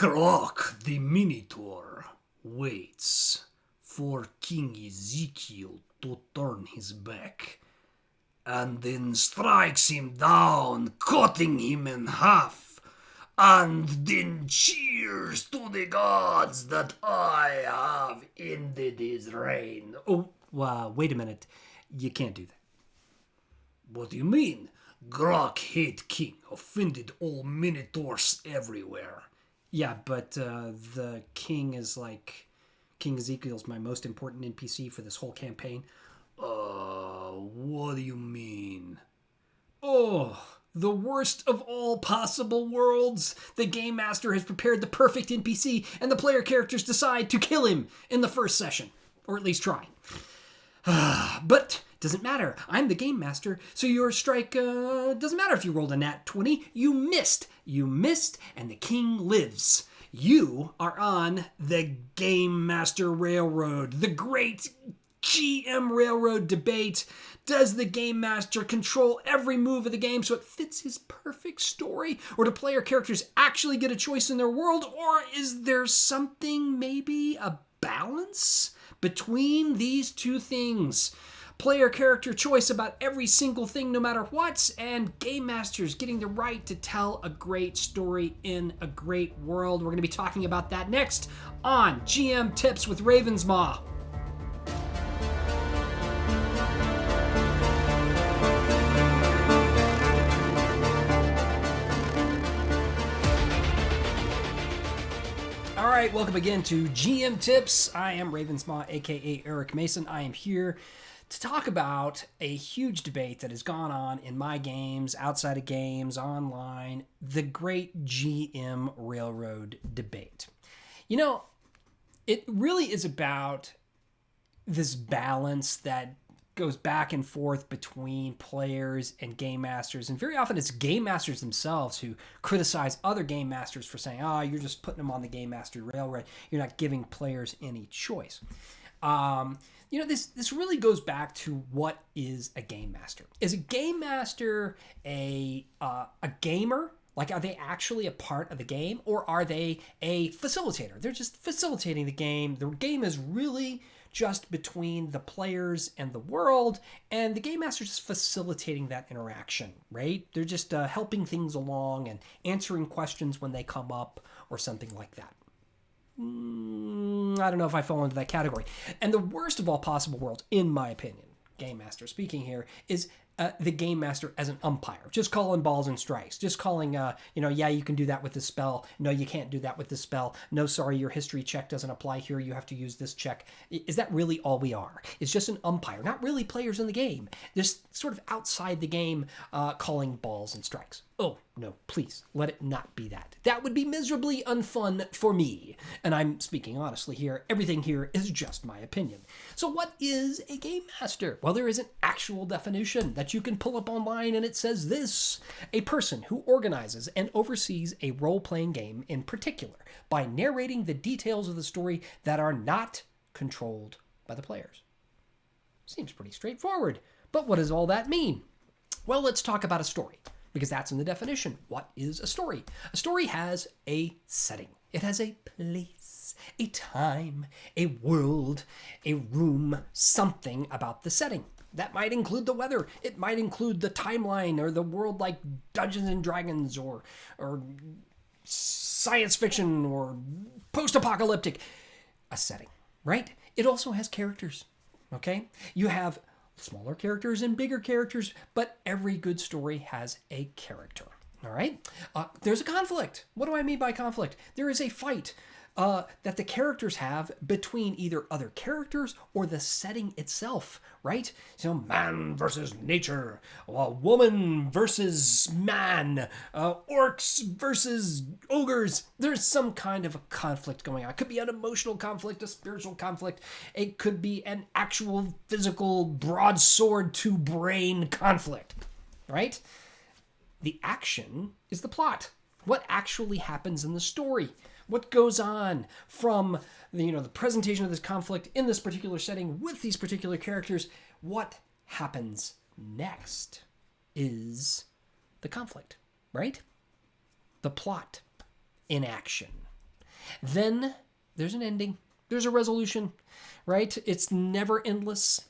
Croc the Minotaur waits for King Ezekiel to turn his back, and then strikes him down, cutting him in half, and then cheers to the gods that I have ended his reign. Oh, wait a minute. You can't do that. What do you mean? Grok hate king, offended all minotaurs everywhere. Yeah, but the king is like... King Ezekiel's my most important NPC for this whole campaign. What do you mean? Oh, the worst of all possible worlds. The Game Master has prepared the perfect NPC, and the player characters decide to kill him in the first session. Or at least try. But doesn't matter. I'm the Game Master, so your strike doesn't matter if you rolled a nat 20. You missed. You missed, and the king lives. You are on the Game Master Railroad, the great GM Railroad debate. Does the Game Master control every move of the game so it fits his perfect story? Or do player characters actually get a choice in their world? Or is there something, maybe a balance between these two things? Player character choice about every single thing no matter what, and Game Masters getting the right to tell a great story in a great world. We're going to be talking about that next on GM Tips with Ravensmaw. All right, welcome again to GM Tips. I am Ravensmaw, aka Eric Mason. I am here to talk about a huge debate that has gone on in my games, outside of games, online, the great GM Railroad debate. You know, it really is about this balance that goes back and forth between players and game masters, and very often it's game masters themselves who criticize other game masters for saying, you're just putting them on the Game Master Railroad, you're not giving players any choice. This really goes back to what is a game master. Is a game master a gamer? Like, are they actually a part of the game, or are they a facilitator? They're just facilitating the game. The game is really just between the players and the world, and the game master is just facilitating that interaction, right? They're just helping things along and answering questions when they come up or something like that. I don't know if I fall into that category. And the worst of all possible worlds, in my opinion, Game Master speaking here, is the Game Master as an umpire. Just calling balls and strikes. Just calling, yeah, you can do that with this spell. No, you can't do that with this spell. No, sorry, your history check doesn't apply here. You have to use this check. Is that really all we are? It's just an umpire. Not really players in the game. Just sort of outside the game calling balls and strikes. Oh, no, please, let it not be that. That would be miserably unfun for me. And I'm speaking honestly here. Everything here is just my opinion. So what is a Game Master? Well, there is an actual definition that you can pull up online, and it says this: a person who organizes and oversees a role-playing game in particular by narrating the details of the story that are not controlled by the players. Seems pretty straightforward. But what does all that mean? Well, let's talk about a story, because that's in the definition. What is a story? A story has a setting. It has a place, a time, a world, a room, something about the setting. That might include the weather. It might include the timeline or the world, like Dungeons and Dragons or science fiction or post-apocalyptic. A setting, right? It also has characters, okay? You have smaller characters and bigger characters, but every good story has a character, all right? There's a conflict. What do I mean by conflict? There is a fight that the characters have between either other characters or the setting itself, right? So man versus nature, woman versus man, orcs versus ogres. There's some kind of a conflict going on. It could be an emotional conflict, a spiritual conflict. It could be an actual physical broadsword to brain conflict, right? The action is the plot. What actually happens in the story? What goes on from the presentation of this conflict in this particular setting with these particular characters? What happens next is the conflict, right? The plot in action. Then there's an ending. There's a resolution, right? It's never endless.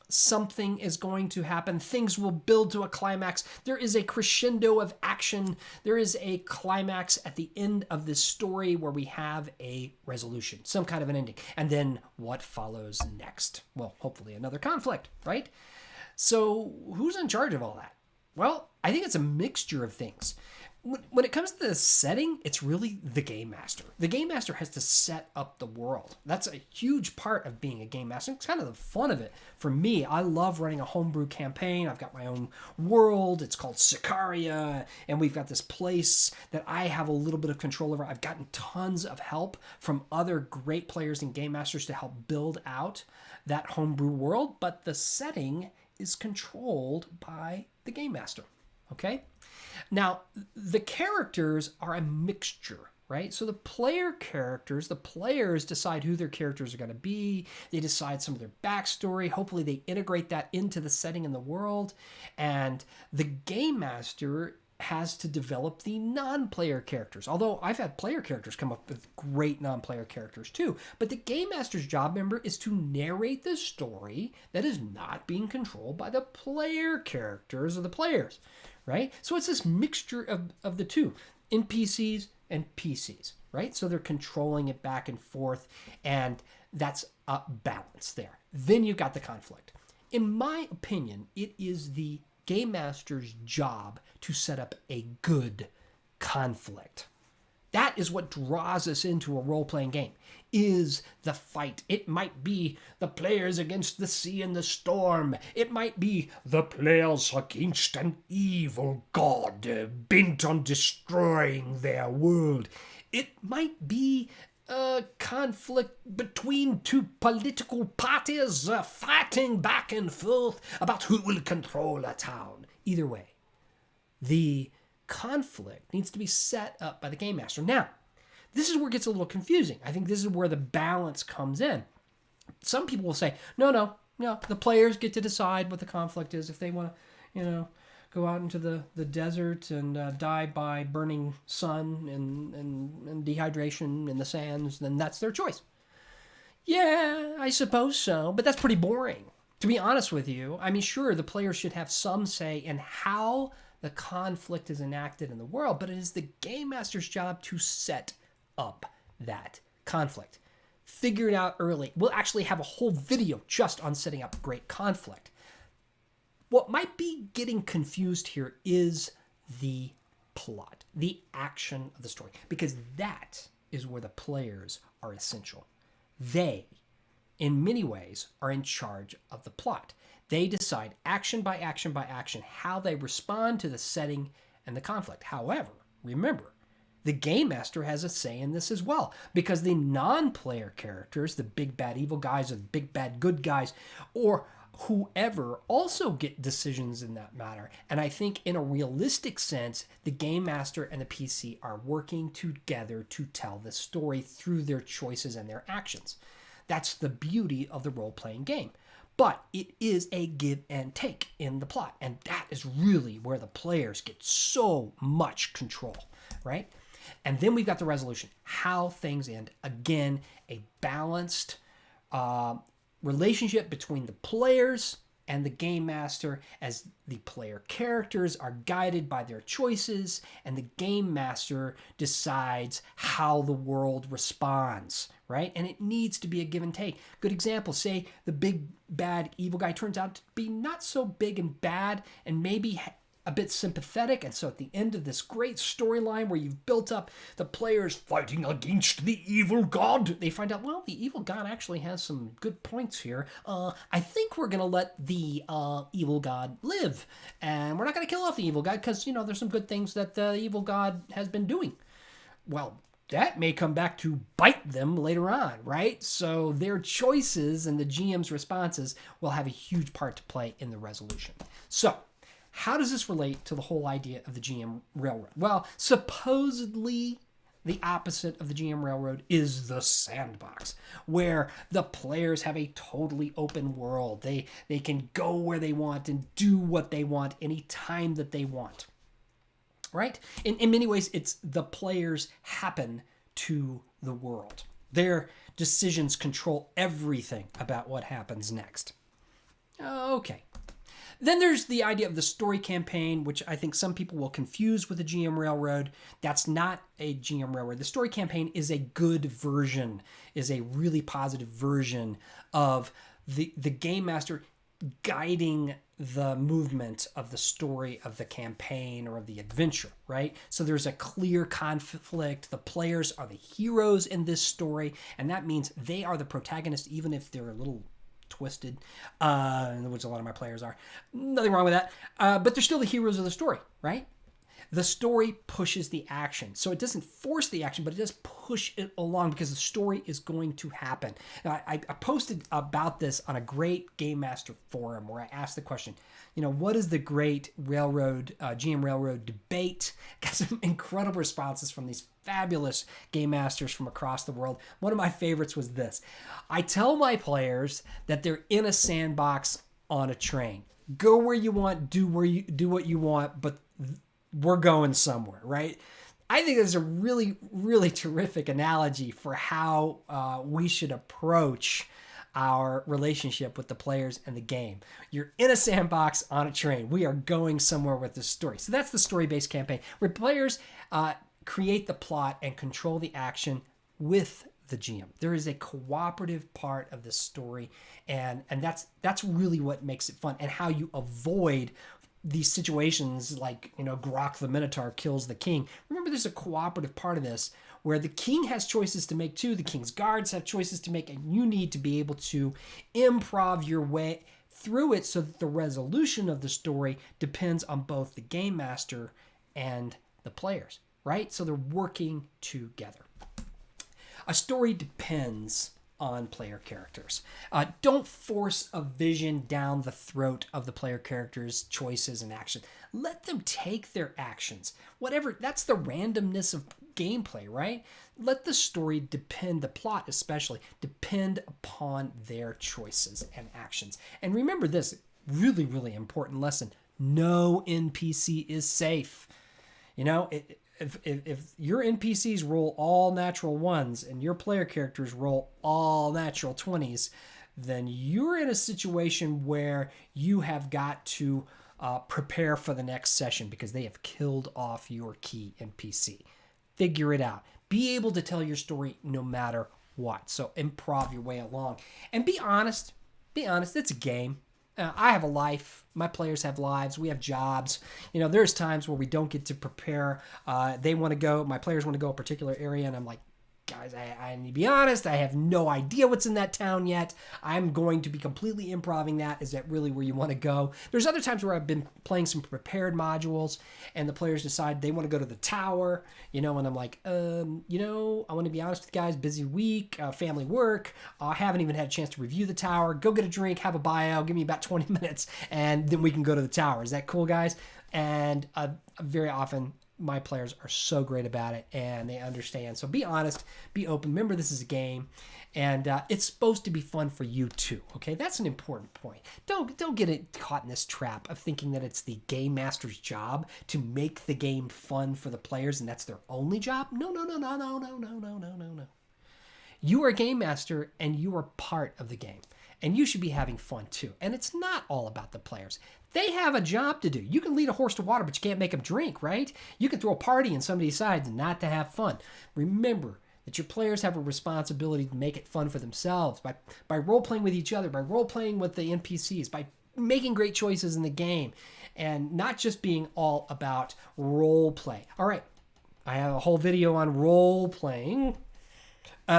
Something is going to happen. Things will build to a climax. There is a crescendo of action. There is a climax at the end of this story where we have a resolution, some kind of an ending. And then what follows next? Well, hopefully another conflict, right? So who's in charge of all that? Well, I think it's a mixture of things. When it comes to the setting, it's really the game master. The game master has to set up the world. That's a huge part of being a game master. It's kind of the fun of it. For me, I love running a homebrew campaign. I've got my own world. It's called Sicaria, and we've got this place that I have a little bit of control over. I've gotten tons of help from other great players and game masters to help build out that homebrew world, but the setting is controlled by the game master, okay? Now, the characters are a mixture, right? So the player characters, the players decide who their characters are going to be. They decide some of their backstory. Hopefully they integrate that into the setting and the world. And the game master has to develop the non-player characters. Although I've had player characters come up with great non-player characters too. But the game master's job, member, is to narrate the story that is not being controlled by the player characters or the players. Right? So it's this mixture of the two, NPCs and PCs, right? So they're controlling it back and forth, and that's a balance there. Then you've got the conflict. In my opinion, it is the game master's job to set up a good conflict. That is what draws us into a role-playing game, is the fight. It might be the players against the sea and the storm. It might be the players against an evil god bent on destroying their world. It might be a conflict between two political parties fighting back and forth about who will control a town. Either way, the conflict needs to be set up by the game master. Now, this is where it gets a little confusing. I think this is where the balance comes in. Some people will say, no, the players get to decide what the conflict is. If they want to, go out into the desert and die by burning sun and dehydration in the sands, then that's their choice. Yeah, I suppose so, but that's pretty boring. To be honest with you, I mean, sure, the players should have some say in how the conflict is enacted in the world, but it is the game master's job to set up that conflict. Figure it out early. We'll actually have a whole video just on setting up great conflict. What might be getting confused here is the plot, the action of the story, because that is where the players are essential. They, in many ways, are in charge of the plot. They decide action by action by action how they respond to the setting and the conflict. However, remember, the game master has a say in this as well, because the non-player characters, the big bad evil guys or the big bad good guys, or whoever, also get decisions in that matter. And I think in a realistic sense, the game master and the PC are working together to tell the story through their choices and their actions. That's the beauty of the role-playing game. But it is a give and take in the plot. And that is really where the players get so much control, right? And then we've got the resolution, how things end. Again, a balanced relationship between the players and the game master, as the player characters are guided by their choices and the game master decides how the world responds, right? And it needs to be a give and take. Good example, say the big bad evil guy turns out to be not so big and bad and maybe a bit sympathetic, and so at the end of this great storyline where you've built up the players fighting against the evil god, they find out, well, the evil god actually has some good points here. I think we're going to let the evil god live, and we're not going to kill off the evil god because, there's some good things that the evil god has been doing. Well, that may come back to bite them later on, right? So their choices and the GM's responses will have a huge part to play in the resolution. So, how does this relate to the whole idea of the GM Railroad? Well, supposedly the opposite of the GM Railroad is the sandbox, where the players have a totally open world. They can go where they want and do what they want anytime that they want, right? In many ways, it's the players happen to the world. Their decisions control everything about what happens next. Okay. Then there's the idea of the story campaign, which I think some people will confuse with a GM Railroad. That's not a GM Railroad. The story campaign is a good version, is a really positive version of the game master guiding the movement of the story of the campaign or of the adventure, right? So there's a clear conflict. The players are the heroes in this story, and that means they are the protagonist, even if they're a little twisted, which a lot of my players are. Nothing wrong with that. But they're still the heroes of the story, right? The story pushes the action. So it doesn't force the action, but it does push it along because the story is going to happen. Now, I posted about this on a great Game Master forum where I asked the question, what is the great railroad, GM Railroad debate? Got some incredible responses from these fabulous Game Masters from across the world. One of my favorites was this. I tell my players that they're in a sandbox on a train. Go where you want, do what you want, but we're going somewhere, right? I think that's a really, really terrific analogy for how we should approach our relationship with the players and the game. You're in a sandbox on a train. We are going somewhere with this story. So that's the story-based campaign, where players create the plot and control the action with the GM. There is a cooperative part of the story, and that's really what makes it fun, and how you avoid these situations like, Grok the Minotaur kills the king. Remember, there's a cooperative part of this where the king has choices to make too. The king's guards have choices to make, and you need to be able to improv your way through it so that the resolution of the story depends on both the game master and the players, right? So they're working together. A story depends on player characters. Don't force a vision down the throat of the player characters' choices and action. Let them take their actions. Whatever, that's the randomness of gameplay, right? Let the story the plot especially, depend upon their choices and actions. And remember this really, really important lesson. No NPC is safe. If your NPCs roll all natural ones and your player characters roll all natural 20s, then you're in a situation where you have got to prepare for the next session because they have killed off your key NPC. Figure it out. Be able to tell your story no matter what. So improv your way along. And be honest. Be honest. It's a game. I have a life. My players have lives. We have jobs. There's times where we don't get to prepare. My players want to go a particular area, and I'm like, guys, I need to be honest. I have no idea what's in that town yet. I'm going to be completely improving that. Is that really where you want to go? There's other times where I've been playing some prepared modules, and the players decide they want to go to the tower, and I'm like, I want to be honest with you guys, busy week, family work. I haven't even had a chance to review the tower. Go get a drink, have a bio, give me about 20 minutes, and then we can go to the tower. Is that cool, guys? And very often, my players are so great about it, and they understand. So be honest, be open. Remember, this is a game, and it's supposed to be fun for you too. Okay, that's an important point. Don't get it caught in this trap of thinking that it's the game master's job to make the game fun for the players, and that's their only job. No. You are a game master, and you are part of the game, and you should be having fun too. And it's not all about the players. They have a job to do. You can lead a horse to water, but you can't make them drink, right? You can throw a party and somebody decides not to have fun. Remember that your players have a responsibility to make it fun for themselves by role-playing with each other, by role-playing with the NPCs, by making great choices in the game, and not just being all about role-play. All right, I have a whole video on role-playing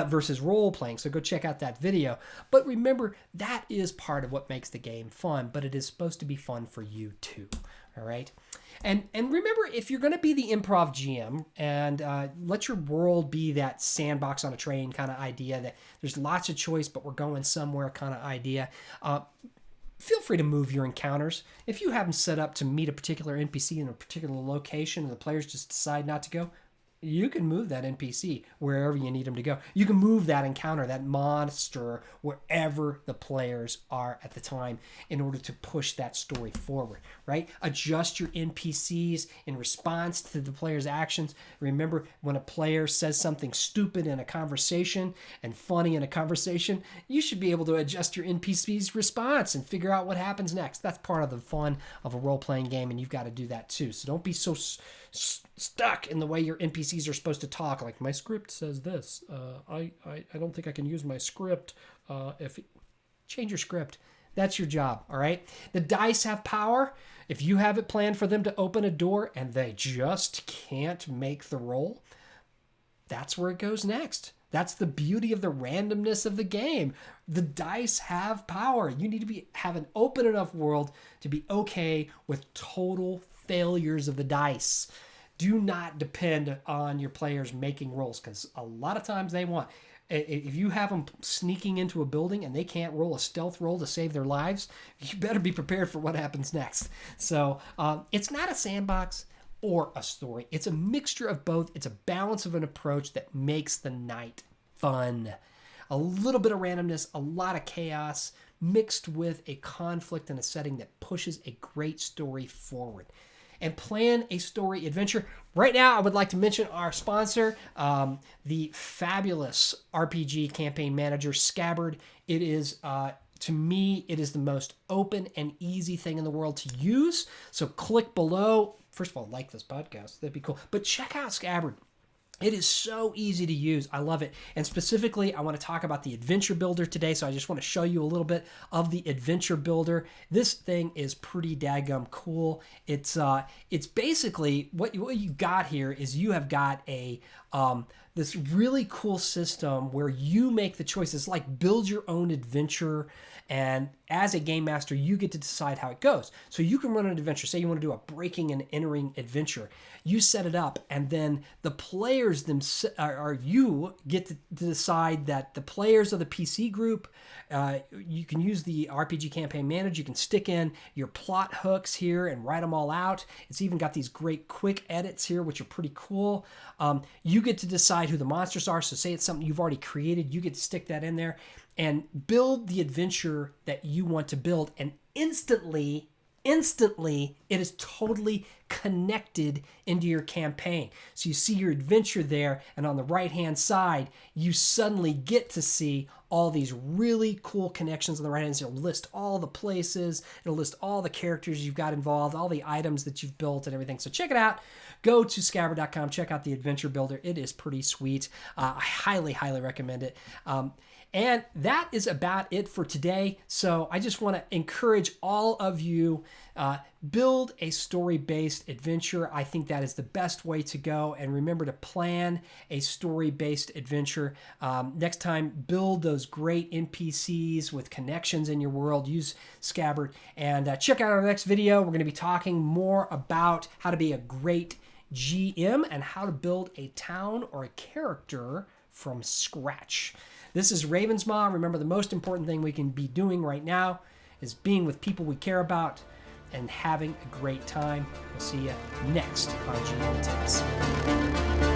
versus role-playing, so go check out that video. But remember, that is part of what makes the game fun, but it is supposed to be fun for you too, all right? And remember, if you're going to be the improv GM and let your world be that sandbox on a train kind of idea, that there's lots of choice, but we're going somewhere kind of idea, feel free to move your encounters. If you have them set up to meet a particular NPC in a particular location and the players just decide not to go, you can move that NPC wherever you need them to go. You can move that encounter, that monster, wherever the players are at the time in order to push that story forward, right? Adjust your NPCs in response to the player's actions. Remember, when a player says something stupid in a conversation and funny in a conversation, you should be able to adjust your NPC's response and figure out what happens next. That's part of the fun of a role-playing game, and you've got to do that too. So don't be so stuck in the way your NPCs are supposed to talk. Like, my script says this. I don't think I can use my script. Change your script. That's your job, all right? The dice have power. If you have it planned for them to open a door and they just can't make the roll, that's where it goes next. That's the beauty of the randomness of the game. The dice have power. You need to have an open enough world to be okay with total failures of the dice. Do not depend on your players making rolls, because a lot of times they want. If you have them sneaking into a building and they can't roll a stealth roll to save their lives, you better be prepared for what happens next. So it's not a sandbox or a story. It's a mixture of both. It's a balance of an approach that makes the night fun. A little bit of randomness, a lot of chaos, mixed with a conflict and a setting that pushes a great story forward. And plan a story adventure. Right now, I would like to mention our sponsor, the fabulous RPG campaign manager, Scabard. It is, to me, it is the most open and easy thing in the world to use. So click below. First of all, like this podcast. That'd be cool. But check out Scabard. It is so easy to use. I love it. And specifically, I want to talk about the Adventure Builder today. So I just want to show you a little bit of the Adventure Builder. This thing is pretty daggum cool. It's basically what you got here is you have got a this really cool system where you make the choices, like build your own adventure. And as a game master, you get to decide how it goes. So you can run an adventure. Say you want to do a breaking and entering adventure. You set it up, and then the players you get to decide that the players of the PC group, you can use the RPG campaign manager. You can stick in your plot hooks here and write them all out. It's even got these great quick edits here, which are pretty cool. You get to decide who the monsters are. So say it's something you've already created, you get to stick that in there and build the adventure that you want to build, and instantly it is totally connected into your campaign. So you see your adventure there, and on the right hand side you suddenly get to see all these really cool connections on the right hand side. It'll list all the places, it'll list all the characters you've got involved, all the items that you've built and everything. So check it out. Go to Scabard.com, check out the Adventure Builder. It is pretty sweet. I highly recommend it. And that is about it for today. So I just want to encourage all of you, build a story-based adventure. I think that is the best way to go. And remember to plan a story-based adventure. Next time, build those great NPCs with connections in your world. Use Scabard. And check out our next video. We're going to be talking more about how to be a great GM and how to build a town or a character from scratch. This is Ravensmaw. Remember, the most important thing we can be doing right now is being with people we care about and having a great time. We'll see you next on GM Tips.